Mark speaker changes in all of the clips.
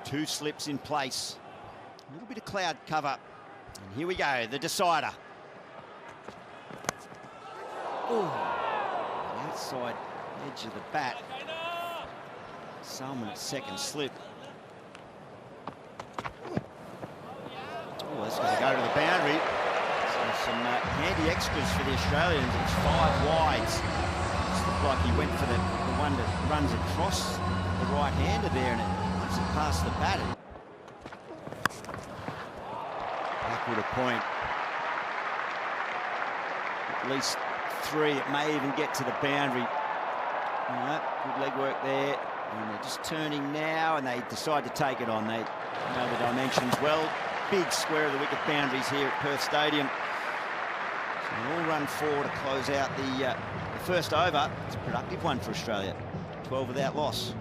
Speaker 1: Two slips in place. A little bit of cloud cover. And here we go, the decider. Oh, the outside edge of the bat. Salmon at second slip. Oh, that's going to go to the boundary. So some handy extras for the Australians. It's 5 wides. It's looked like he went for the one that runs across the right-hander there, and it runs it past the bat. Backward a point. At least 3. It may even get to the boundary. Good leg work there. And they're just turning now, and they decide to take it on. They know the dimensions well. Big square of the wicket boundaries here at Perth Stadium. So we'll run 4 to close out the first over. It's a productive one for Australia. 12 without loss.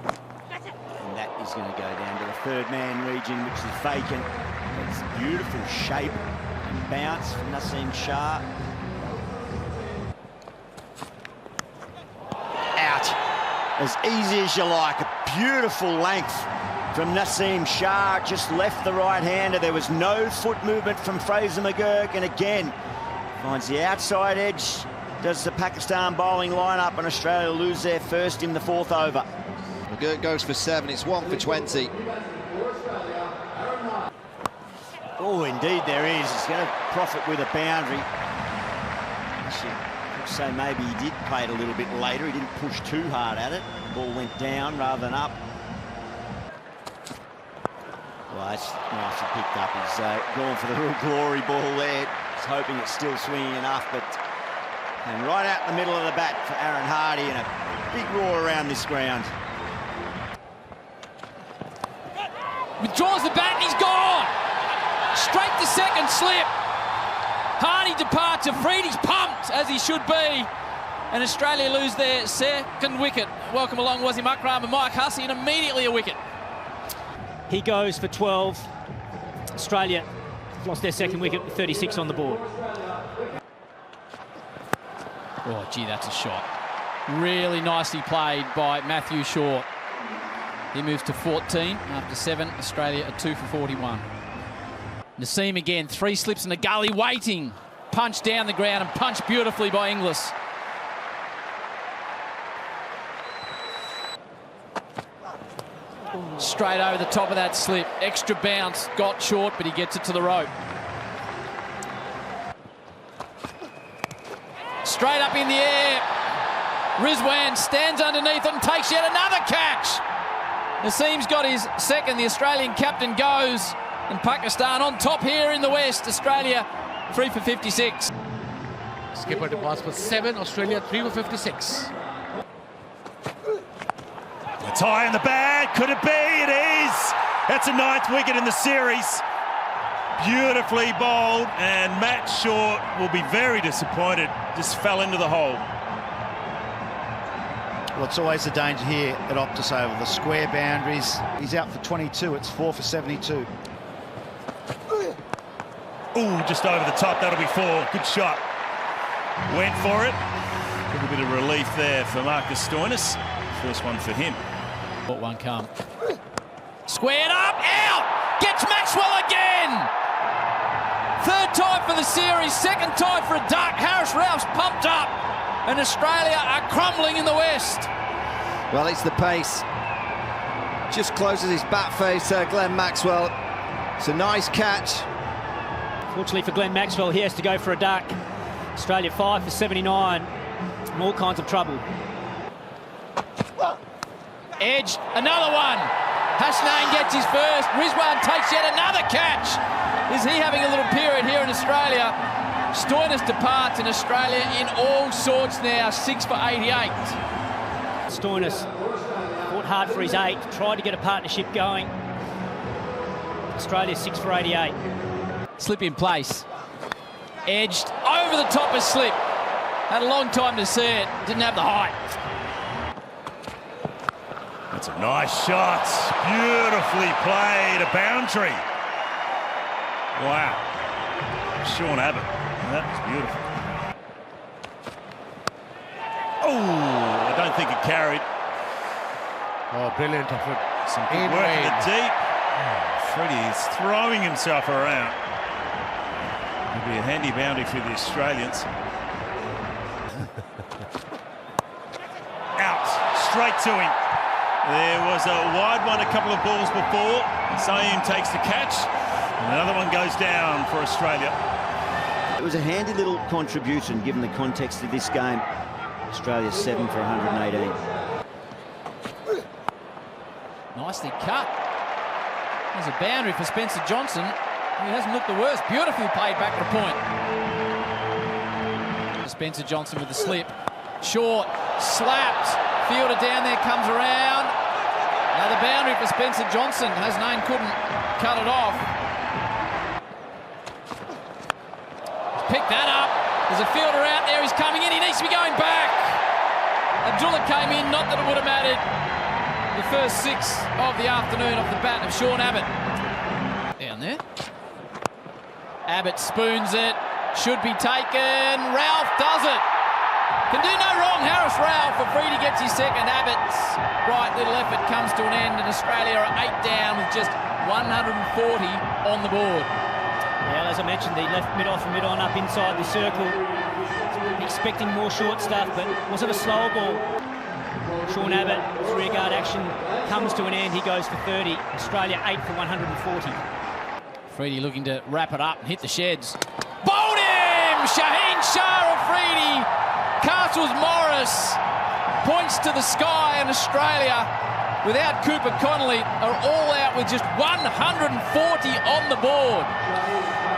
Speaker 1: And that is going to go down to the third man region, which is vacant. It's a beautiful shape and bounce from Naseem Shah. As easy as you like, a beautiful length from Naseem Shah, just left the right-hander. There was no foot movement from Fraser McGurk, and again, finds the outside edge, does the Pakistan bowling lineup, and Australia lose their first in the 4th over.
Speaker 2: McGurk goes for 7, it's 1 for 20.
Speaker 1: Oh, indeed there is. He's going to profit with a boundary. So maybe he did play it a little bit later. He didn't push too hard at it. The ball went down rather than up. Well, that's nicely picked up. He's gone for the real glory ball there. He's hoping it's still swinging enough, and right out the middle of the bat for Aaron Hardie, and a big roar around this ground.
Speaker 3: Withdraws the bat and he's gone. Straight to second slip. Hardie departs. Afridi's pumped, as he should be. And Australia lose their second wicket. Welcome along Wasim Akram and Mike Hussey, and immediately a wicket.
Speaker 4: He goes for 12. Australia lost their second wicket with 36 on the board.
Speaker 3: Oh, gee, that's a shot. Really nicely played by Matthew Short. He moves to 14 after 7. Australia are 2 for 41. Naseem again, 3 slips in the gully, waiting. Punch down the ground and punch beautifully by Inglis. Straight over the top of that slip. Extra bounce, got short, but he gets it to the rope. Straight up in the air. Rizwan stands underneath it and takes yet another catch. Naseem's got his second. The Australian captain goes. And Pakistan on top here in the West. Australia 3 for 56.
Speaker 5: Skipper departs for 7. Australia 3 for 56.
Speaker 6: A tie in the bag. Could it be? It is. That's a 9th wicket in the series. Beautifully bowled, and Matt Short will be very disappointed. Just fell into the hole.
Speaker 7: Well, it's always the danger here at Optus Oval, the square boundaries. He's out for 22. It's 4 for 72.
Speaker 6: Ooh, just over the top. That'll be 4. Good shot. Went for it. A little bit of relief there for Marcus Stoinis. First one for him.
Speaker 3: Let one come. Squared up, out! Gets Maxwell again! 3rd time for the series, 2nd time for a duck. Harris Ralph's pumped up, and Australia are crumbling in the West.
Speaker 2: Well, it's the pace. Just closes his bat face, Glenn Maxwell. It's a nice catch.
Speaker 4: Fortunately for Glenn Maxwell, he has to go for a duck. Australia 5 for 79. In all kinds of trouble.
Speaker 3: Edge, another one. Hasnain gets his first. Rizwan takes yet another catch. Is he having a little period here in Australia? Stoinis departs, and Australia in all sorts now, 6 for 88.
Speaker 4: Stoinis fought hard for his 8, tried to get a partnership going. Australia 6 for 88.
Speaker 3: Slip in place. Edged over the top of slip. Had a long time to see it. Didn't have the height.
Speaker 6: That's a nice shot. Beautifully played. A boundary. Wow. Sean Abbott. That was beautiful. Oh, I don't think it carried.
Speaker 5: Oh, brilliant effort.
Speaker 6: Some good work in the deep. Freddie is throwing himself around. It'll be a handy boundary for the Australians. Out, straight to him. There was a wide one a couple of balls before. Saeem takes the catch, and another one goes down for Australia.
Speaker 1: It was a handy little contribution given the context of this game. Australia 7 for 118.
Speaker 3: Nicely cut. There's a boundary for Spencer Johnson. He hasn't looked the worst. Beautifully played back to point. Spencer Johnson with the slip. Short, slapped. Fielder down there, comes around. Now the boundary for Spencer Johnson. Hasnain couldn't cut it off. Pick that up. There's a fielder out there. He's coming in. He needs to be going back. Abdullah came in. Not that it would have mattered. The first 6 of the afternoon off the bat of Sean Abbott. Down there. Abbott spoons it. Should be taken. Ralph does it. Can do no wrong. Harris Ralph. Afridi gets his second. Abbott's right little effort comes to an end, and Australia are 8 down with just 140 on the board.
Speaker 4: Well, as I mentioned, he left mid-off and mid-on up inside the circle. Expecting more short stuff, but was it a slower ball? Sean Abbott, rearguard action comes to an end. He goes for 30. Australia 8 for 140.
Speaker 3: Afridi looking to wrap it up and hit the sheds. Bowled him! Shaheen Shah Afridi. Castles Morris points to the sky, and Australia, without Cooper Connolly, are all out with just 140 on the board.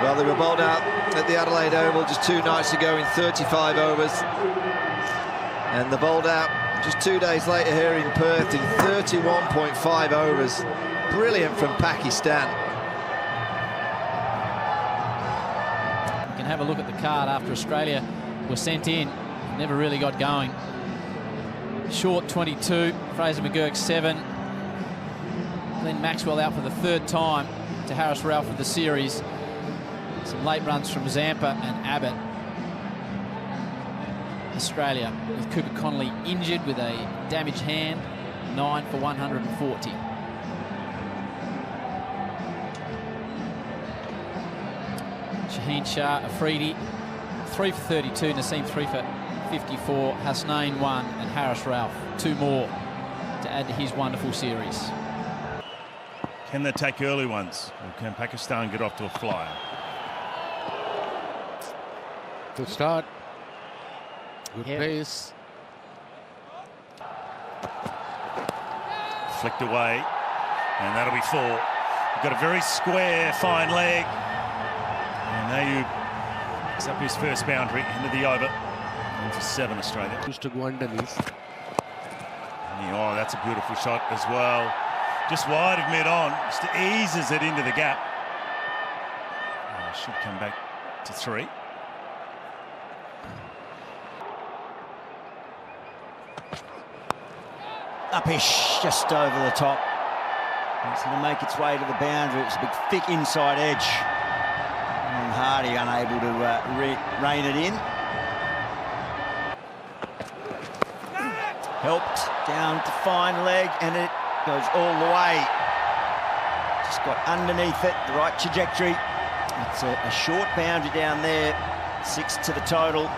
Speaker 2: Well, they were bowled out at the Adelaide Oval just 2 nights ago in 35 overs. And they're bowled out just 2 days later here in Perth in 31.5 overs. Brilliant from Pakistan.
Speaker 3: You can have a look at the card after Australia were sent in. Never really got going. Short 22, Fraser McGurk 7. Glenn Maxwell out for the 3rd time to Harris Ralph for the series. Some late runs from Zampa and Abbott. Australia with Cooper Connolly injured with a damaged hand, 9 for 140. Shaheen Shah Afridi 3 for 32, Naseem 3 for 54, Hasnain 1 and Harris Ralph 2 more to add to his wonderful series.
Speaker 6: Can they take early ones, or can Pakistan get off to a flyer?
Speaker 5: Good start. Good pace.
Speaker 6: Flicked away, and that'll be 4. You've got a very square, fine leg. And Ayub picks up his first boundary into the over. And for 7 Australia.
Speaker 5: Used to go underneath.
Speaker 6: Oh, that's a beautiful shot as well. Just wide of mid-on, just eases it into the gap. Should come back to 3.
Speaker 1: Upish, just over the top. It's going to make its way to the boundary. It's a big, thick inside edge. And Hardy unable to rein it in. Helped down to fine leg, and it goes all the way. Just got underneath it, the right trajectory. It's a short boundary down there. 6 to the total.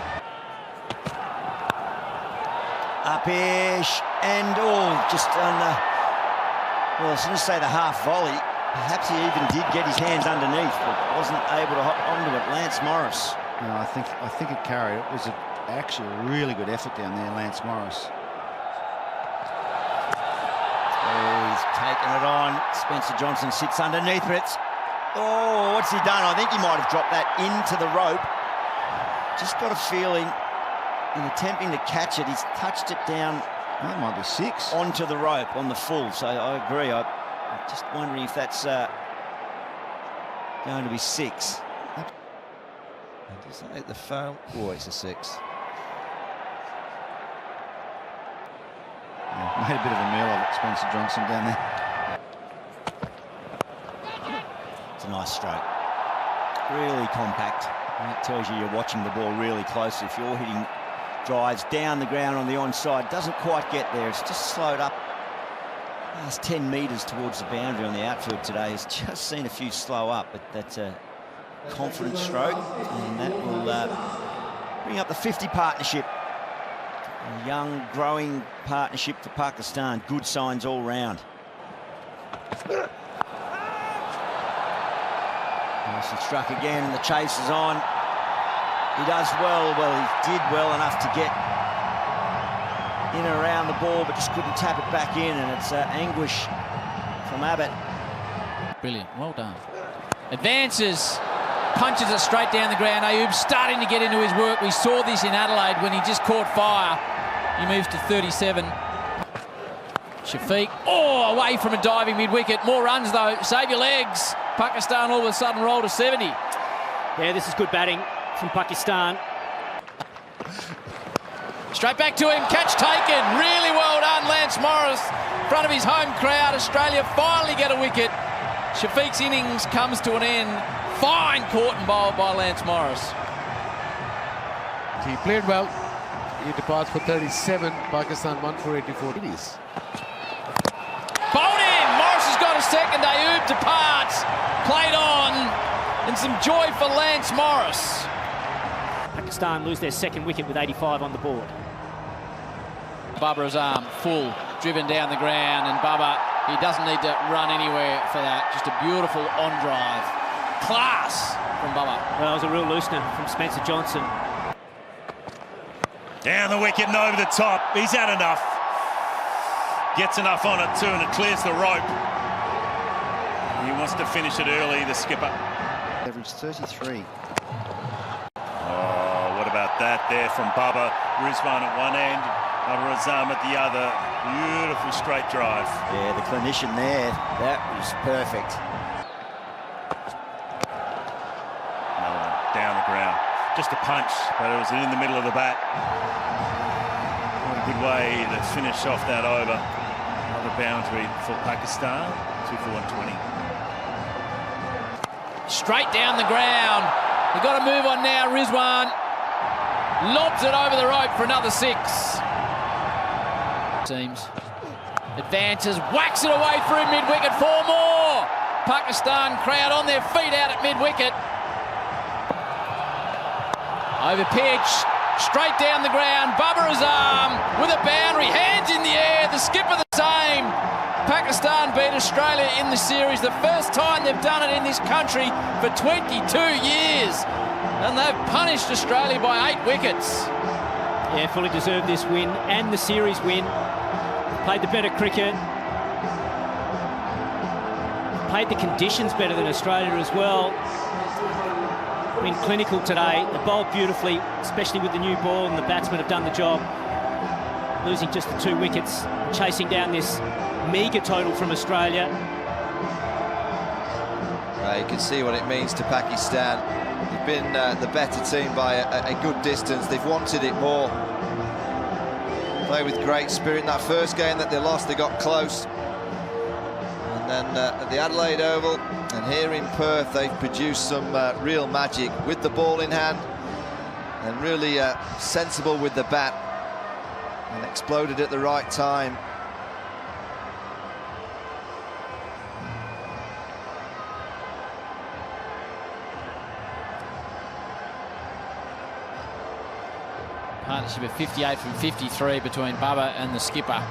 Speaker 1: Upish, and just on the, well, I was going to say the half volley. Perhaps he even did get his hands underneath, but wasn't able to hop onto it. Lance Morris.
Speaker 7: No, I think it carried. It was actually a really good effort down there, Lance Morris.
Speaker 1: Oh, he's taken it on. Spencer Johnson sits underneath it. Oh, what's he done? I think he might have dropped that into the rope. Just got a feeling, in attempting to catch it, he's touched it down.
Speaker 7: That might be 6.
Speaker 1: Onto the rope on the full. So I agree. I'm just wondering if that's going to be 6.
Speaker 2: Does that hit the foul? Oh, it's a 6.
Speaker 7: Yeah, made a bit of a meal of it, Spencer Johnson down there.
Speaker 1: It's a nice stroke. Really compact. And it tells you you're watching the ball really closely. If you're hitting drives down the ground on the onside, doesn't quite get there. It's just slowed up last 10 metres towards the boundary on the outfield today has just seen a few slow up, but that's a confident stroke, and that will bring up the 50 partnership. A young, growing partnership for Pakistan. Good signs all round. Nice and struck again, and the chase is on. He does well. Well, he did well enough to get in and around the ball, but just couldn't tap it back in, and it's anguish from Abbott.
Speaker 3: Brilliant, well done. Advances, punches it straight down the ground. Ayoub starting to get into his work. We saw this in Adelaide when he just caught fire. He moves to 37. Shafiq, away from a diving mid-wicket. More runs though, save your legs. Pakistan all of a sudden roll to 70.
Speaker 4: Yeah, this is good batting from Pakistan.
Speaker 3: Straight back to him, catch taken. Really well done, Lance Morris. In front of his home crowd, Australia finally get a wicket. Shafiq's innings comes to an end. Fine caught and bowled by Lance Morris.
Speaker 5: He played well. He departs for 37. Pakistan 1 for 84. It is.
Speaker 3: Bowled in. Morris has got a second. Ayoub departs. Played on. And some joy for Lance Morris.
Speaker 4: Pakistan lose their second wicket with 85 on the board.
Speaker 3: Babar Azam full, driven down the ground, and Baba, he doesn't need to run anywhere for that. Just a beautiful on drive. Class from Baba.
Speaker 4: Well, it was a real loosener from Spencer Johnson.
Speaker 6: Down the wicket and over the top. He's had enough. Gets enough on it too, and it clears the rope. He wants to finish it early, the skipper.
Speaker 7: Average 33.
Speaker 6: Oh, what about that there from Baba. Rizwan at one end, Babar Azam at the other. Beautiful straight drive.
Speaker 1: Yeah, the clinician there, that was perfect.
Speaker 6: Another one down the ground. Just a punch, but it was in the middle of the bat. What a good way to finish off that over. Another boundary for Pakistan, 2 for 120.
Speaker 3: Straight down the ground. They've got to move on now. Rizwan lobs it over the rope for another 6. Teams. Advances, whacks it away through mid-wicket. 4 more. Pakistan crowd on their feet out at mid-wicket. Over pitch, straight down the ground. Babar Azam with a boundary, hands in the air. The skipper the same. Pakistan beat Australia in the series, the first time they've done it in this country for 22 years. And they've punished Australia by 8 wickets.
Speaker 4: Yeah, fully deserved this win and the series win. Played the better cricket. Played the conditions better than Australia as well. Been clinical today. They bowled beautifully, especially with the new ball, and the batsmen have done the job. Losing just the 2 wickets, chasing down this meagre total from Australia.
Speaker 2: You can see what it means to Pakistan. They've been the better team by a good distance. They've wanted it more. Play with great spirit. In that first game that they lost, they got close. And then at the Adelaide Oval and here in Perth, they've produced some real magic with the ball in hand and really sensible with the bat and exploded at the right time.
Speaker 3: Partnership of 58 from 53 between Baba and the skipper.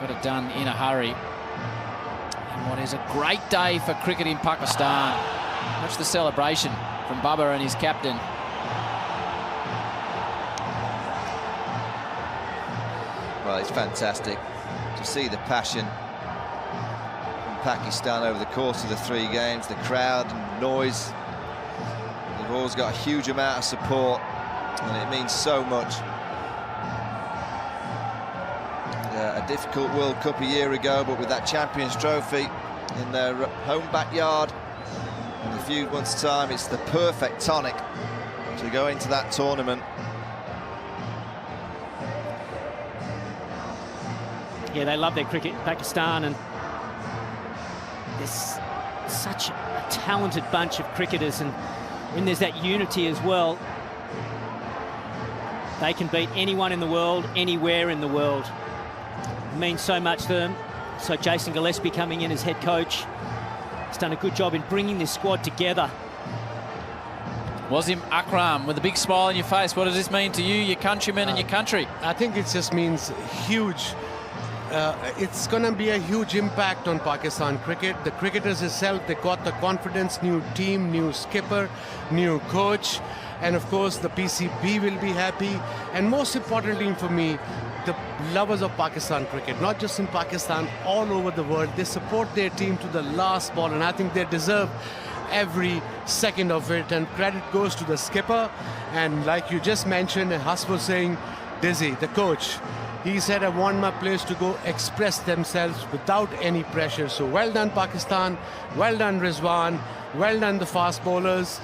Speaker 3: Got it done in a hurry. And what is a great day for cricket in Pakistan. Watch the celebration from Baba and his captain.
Speaker 2: Well, it's fantastic to see the passion from Pakistan over the course of the 3 games. The crowd and noise. They've always got a huge amount of support, and it means so much. A difficult World Cup a year ago, but with that Champions Trophy in their home backyard in a few months' time, it's the perfect tonic to go into that tournament.
Speaker 4: Yeah, they love their cricket, Pakistan, and there's such a talented bunch of cricketers, and when there's that unity as well, they can beat anyone in the world, anywhere in the world. means so much to them. So Jason Gillespie coming in as head coach has done a good job in bringing this squad together.
Speaker 3: Wasim Akram with a big smile on your face. What does this mean to you, your countrymen and your country?
Speaker 5: I think it just means huge. It's going to be a huge impact on Pakistan cricket. The cricketers itself, they got the confidence, new team, new skipper, new coach, and of course the PCB will be happy. And most importantly for me, the lovers of Pakistan cricket, not just in Pakistan, all over the world, they support their team to the last ball, and I think they deserve every second of it, and credit goes to the skipper. And like you just mentioned, Huss was saying, Dizzy, the coach, he said, I want my players to go express themselves without any pressure. So well done Pakistan, well done Rizwan, well done the fast bowlers.